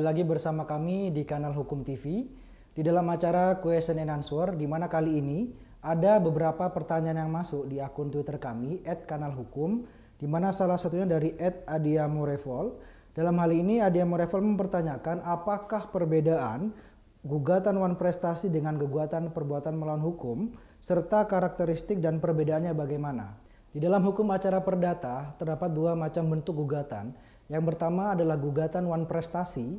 lagi bersama kami di kanal Hukum TV di dalam acara Question and Answer, di mana kali ini ada beberapa pertanyaan yang masuk di akun Twitter kami @kanalhukum, di mana salah satunya dari @adiamorevol. Dalam hal ini Adiamorevol mempertanyakan apakah perbedaan gugatan wan prestasi dengan gugatan perbuatan melawan hukum serta karakteristik dan perbedaannya bagaimana. Di dalam hukum acara perdata terdapat dua macam bentuk gugatan. Yang pertama adalah gugatan wan prestasi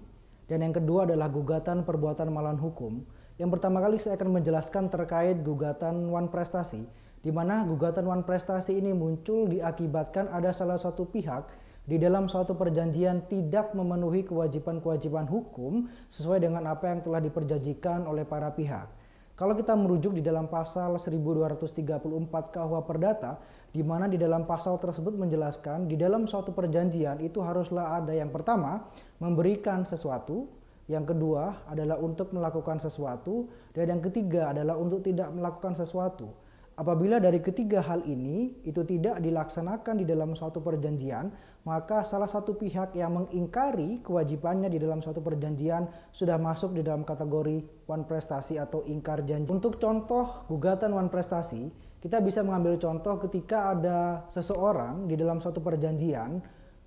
dan yang kedua adalah gugatan perbuatan melawan hukum. Yang pertama kali saya akan menjelaskan terkait gugatan wan prestasi, di mana gugatan wan prestasi ini muncul diakibatkan ada salah satu pihak di dalam suatu perjanjian tidak memenuhi kewajiban-kewajiban hukum sesuai dengan apa yang telah diperjanjikan oleh para pihak. Kalau kita merujuk di dalam pasal 1234 KUH Perdata, di mana di dalam pasal tersebut menjelaskan di dalam suatu perjanjian itu haruslah ada yang pertama memberikan sesuatu, yang kedua adalah untuk melakukan sesuatu, dan yang ketiga adalah untuk tidak melakukan sesuatu. Apabila dari ketiga hal ini itu tidak dilaksanakan di dalam suatu perjanjian, maka salah satu pihak yang mengingkari kewajibannya di dalam suatu perjanjian sudah masuk di dalam kategori wan prestasi atau ingkar janji. Untuk contoh gugatan wan prestasi, kita bisa mengambil contoh ketika ada seseorang di dalam suatu perjanjian,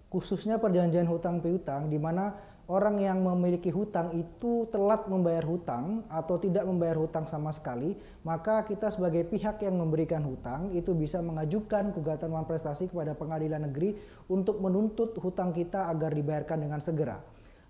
khususnya perjanjian hutang piutang, di mana orang yang memiliki hutang itu telat membayar hutang atau tidak membayar hutang sama sekali, maka kita sebagai pihak yang memberikan hutang itu bisa mengajukan gugatan wan prestasi kepada pengadilan negeri untuk menuntut hutang kita agar dibayarkan dengan segera.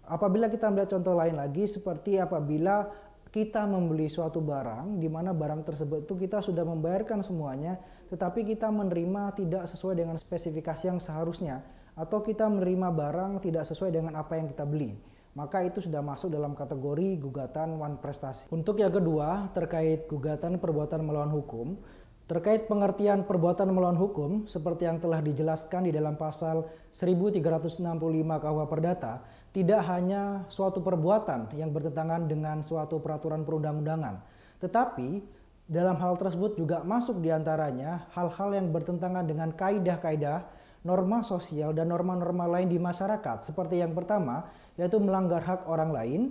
Apabila kita melihat contoh lain lagi, seperti apabila kita membeli suatu barang, di mana barang tersebut itu kita sudah membayarkan semuanya, tetapi kita menerima tidak sesuai dengan spesifikasi yang seharusnya, atau kita menerima barang tidak sesuai dengan apa yang kita beli, maka itu sudah masuk dalam kategori gugatan wan prestasi. Untuk yang kedua, terkait gugatan perbuatan melawan hukum, terkait pengertian perbuatan melawan hukum seperti yang telah dijelaskan di dalam pasal 1365 KUH Perdata, tidak hanya suatu perbuatan yang bertentangan dengan suatu peraturan perundang-undangan, tetapi dalam hal tersebut juga masuk diantaranya hal-hal yang bertentangan dengan kaidah-kaidah, norma sosial dan norma-norma lain di masyarakat, seperti yang pertama yaitu melanggar hak orang lain,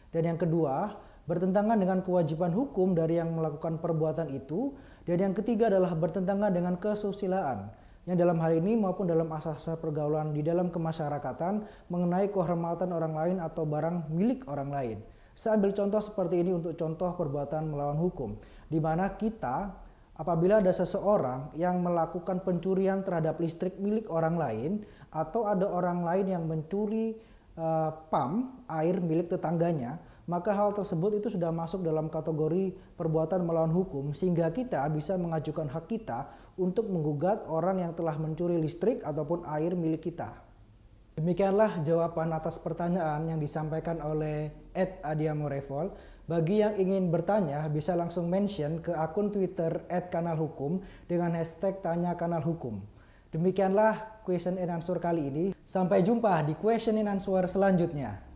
dan yang kedua bertentangan dengan kewajiban hukum dari yang melakukan perbuatan itu, dan yang ketiga adalah bertentangan dengan kesusilaan yang dalam hal ini maupun dalam asas pergaulan di dalam kemasyarakatan mengenai kehormatan orang lain atau barang milik orang lain. Saya ambil contoh seperti ini untuk contoh perbuatan melawan hukum, di mana kita apabila ada seseorang yang melakukan pencurian terhadap listrik milik orang lain, atau ada orang lain yang mencuri pam air milik tetangganya, maka hal tersebut itu sudah masuk dalam kategori perbuatan melawan hukum, sehingga kita bisa mengajukan hak kita untuk menggugat orang yang telah mencuri listrik ataupun air milik kita. Demikianlah jawaban atas pertanyaan yang disampaikan oleh @adiamorevol. Bagi yang ingin bertanya bisa langsung mention ke akun Twitter @kanalhukum dengan hashtag tanya kanal hukum. Demikianlah question and answer kali ini. Sampai jumpa di question and answer selanjutnya.